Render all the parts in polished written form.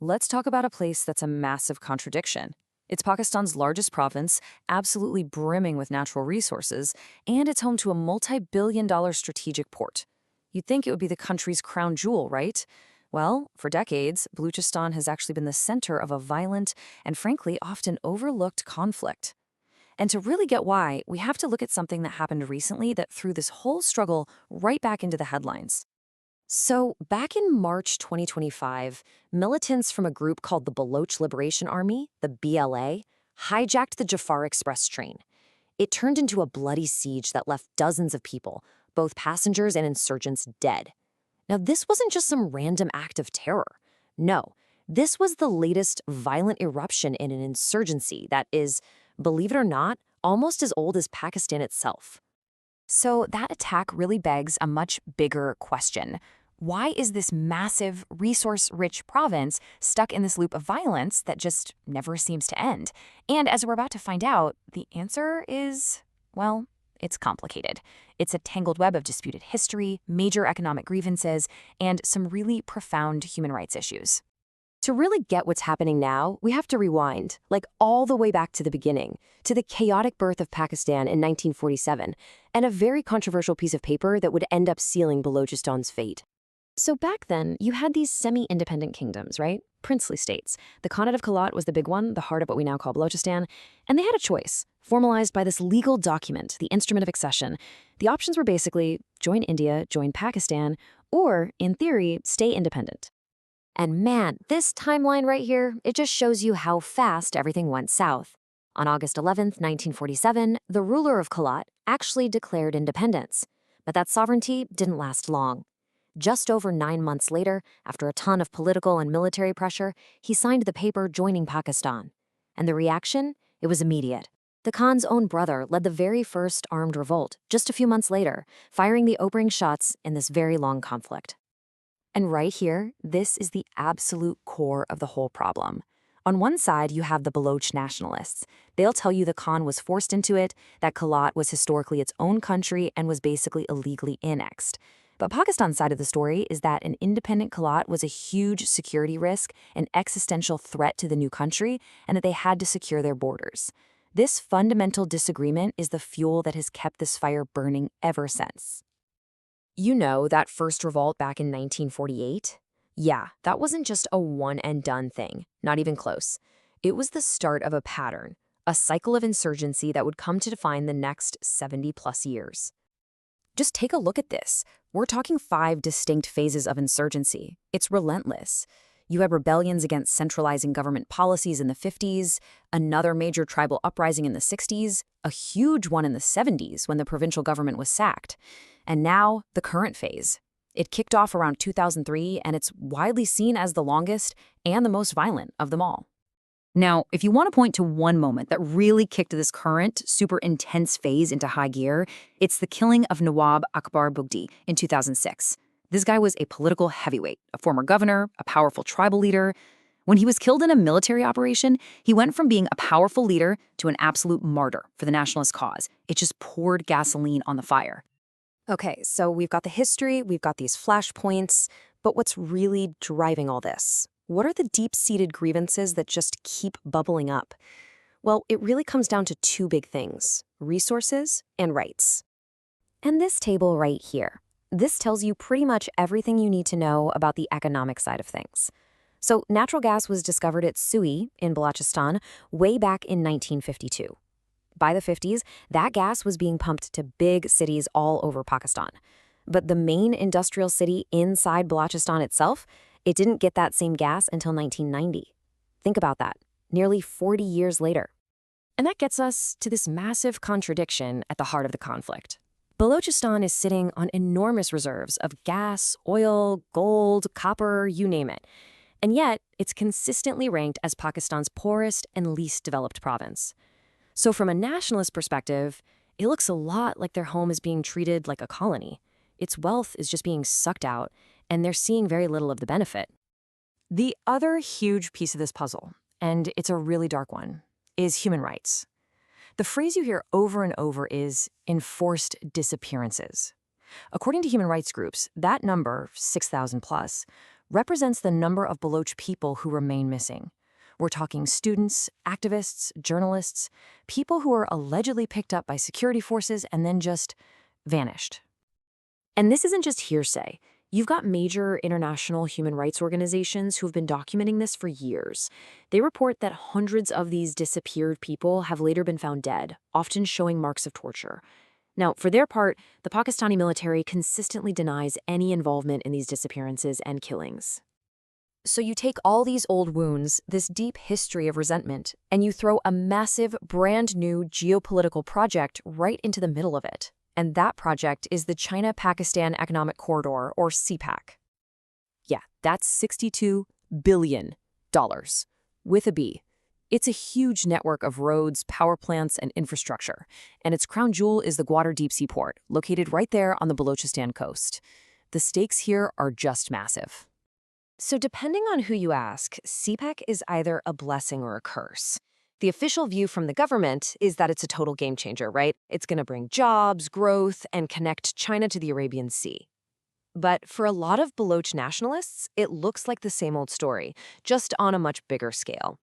Let's talk about a place that's a massive contradiction. It's Pakistan's largest province, absolutely brimming with natural resources, and it's home to a multi-billion-dollar strategic port. You'd think it would be the country's crown jewel, right? Well, for decades, Balochistan has actually been the center of a violent and, frankly, often overlooked conflict. And to really get why, we have to look at something that happened recently that threw this whole struggle right back into the headlines. So, back in March 2025, militants from a group called the Baloch Liberation Army, the BLA, hijacked the Jafar Express train. It turned into a bloody siege that left dozens of people, both passengers and insurgents, dead. Now, this wasn't just some random act of terror. No, this was the latest violent eruption in an insurgency that is, believe it or not, almost as old as Pakistan itself. So that attack really begs a much bigger question. Why is this massive, resource-rich province stuck in this loop of violence that just never seems to end? And as we're about to find out, the answer is, well, it's complicated. It's a tangled web of disputed history, major economic grievances, and some really profound human rights issues. To really get what's happening now, we have to rewind, like all the way back to the beginning, to the chaotic birth of Pakistan in 1947, and a very controversial piece of paper that would end up sealing Balochistan's fate. So back then, you had these semi-independent kingdoms, right? Princely states. The Khanate of Kalat was the big one, the heart of what we now call Balochistan, and they had a choice, formalized by this legal document, the Instrument of Accession. The options were basically join India, join Pakistan, or, in theory, stay independent. And man, this timeline right here, it just shows you how fast everything went south. On August 11th, 1947, the ruler of Kalat actually declared independence. But that sovereignty didn't last long. Just over 9 months later, after a ton of political and military pressure, he signed the paper joining Pakistan. And the reaction? It was immediate. The Khan's own brother led the very first armed revolt, just a few months later, firing the opening shots in this very long conflict. And right here, this is the absolute core of the whole problem. On one side, you have the Baloch nationalists. They'll tell you the Khan was forced into it, that Kalat was historically its own country and was basically illegally annexed. But Pakistan's side of the story is that an independent Kalat was a huge security risk, an existential threat to the new country, and that they had to secure their borders. This fundamental disagreement is the fuel that has kept this fire burning ever since. You know, that first revolt back in 1948? Yeah, that wasn't just a one-and-done thing, not even close. It was the start of a pattern, a cycle of insurgency that would come to define the next 70-plus years. Just take a look at this. We're talking 5 distinct phases of insurgency. It's relentless. You had rebellions against centralizing government policies in the 50s, another major tribal uprising in the 60s, a huge one in the 70s when the provincial government was sacked, and now the current phase. It kicked off around 2003, and it's widely seen as the longest and the most violent of them all. Now, if you want to point to one moment that really kicked this current, super intense phase into high gear, it's the killing of Nawab Akbar Bugti in 2006. This guy was a political heavyweight, a former governor, a powerful tribal leader. When he was killed in a military operation, he went from being a powerful leader to an absolute martyr for the nationalist cause. It just poured gasoline on the fire. Okay, so we've got the history, we've got these flashpoints, but what's really driving all this? What are the deep-seated grievances that just keep bubbling up? Well, it really comes down to 2 big things: resources and rights. And this table right here, this tells you pretty much everything you need to know about the economic side of things. So natural gas was discovered at Sui in Balochistan way back in 1952. By the 50s, that gas was being pumped to big cities all over Pakistan. But the main industrial city inside Balochistan itself, it didn't get that same gas until 1990. Think about that, nearly 40 years later. And that gets us to this massive contradiction at the heart of the conflict. Balochistan is sitting on enormous reserves of gas, oil, gold, copper, you name it. And yet, it's consistently ranked as Pakistan's poorest and least developed province. So from a nationalist perspective, it looks a lot like their home is being treated like a colony. Its wealth is just being sucked out, and they're seeing very little of the benefit. The other huge piece of this puzzle, and it's a really dark one, is human rights. The phrase you hear over and over is enforced disappearances. According to human rights groups, that number, 6,000 plus, represents the number of Baloch people who remain missing. We're talking students, activists, journalists, people who were allegedly picked up by security forces and then just vanished. And this isn't just hearsay. You've got major international human rights organizations who've been documenting this for years. They report that hundreds of these disappeared people have later been found dead, often showing marks of torture. Now, for their part, the Pakistani military consistently denies any involvement in these disappearances and killings. So you take all these old wounds, this deep history of resentment, and you throw a massive, brand new geopolitical project right into the middle of it. And that project is the China-Pakistan Economic Corridor, or CPEC. Yeah, that's $62 billion, with a B. It's a huge network of roads, power plants, and infrastructure, and its crown jewel is the Gwadar deep-sea port, located right there on the Balochistan coast. The stakes here are just massive. So depending on who you ask, CPEC is either a blessing or a curse. The official view from the government is that it's a total game changer, right? It's going to bring jobs, growth, and connect China to the Arabian Sea. But for a lot of Baloch nationalists, it looks like the same old story, just on a much bigger scale.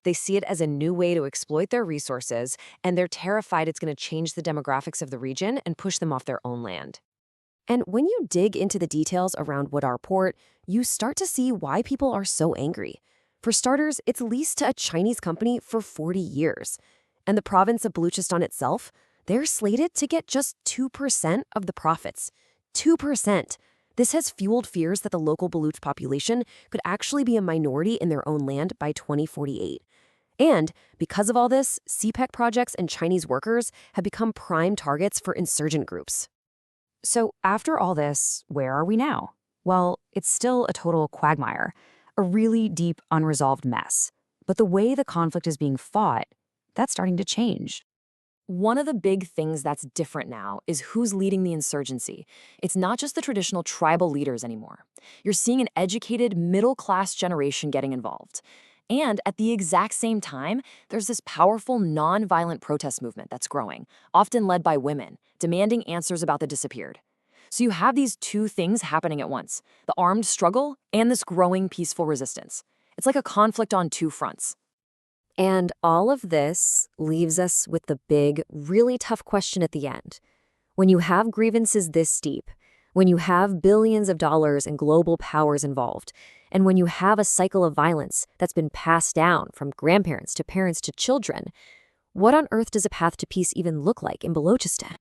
They see it as a new way to exploit their resources, and they're terrified it's going to change the demographics of the region and push them off their own land. And when you dig into the details around Gwadar Port, you start to see why people are so angry. For starters, it's leased to a Chinese company for 40 years. And the province of Balochistan itself, they're slated to get just 2% of the profits. 2%. This has fueled fears that the local Baloch population could actually be a minority in their own land by 2048. And because of all this, CPEC projects and Chinese workers have become prime targets for insurgent groups. So after all this, where are we now? Well, it's still a total quagmire, a really deep, unresolved mess. But the way the conflict is being fought, that's starting to change. One of the big things that's different now is who's leading the insurgency. It's not just the traditional tribal leaders anymore. You're seeing an educated, middle-class generation getting involved. And at the exact same time, there's this powerful, non-violent protest movement that's growing, often led by women, demanding answers about the disappeared. So you have these two things happening at once, the armed struggle and this growing peaceful resistance. It's like a conflict on two fronts. And all of this leaves us with the big, really tough question at the end. When you have grievances this deep, when you have billions of dollars and global powers involved, and when you have a cycle of violence that's been passed down from grandparents to parents to children, what on earth does a path to peace even look like in Balochistan?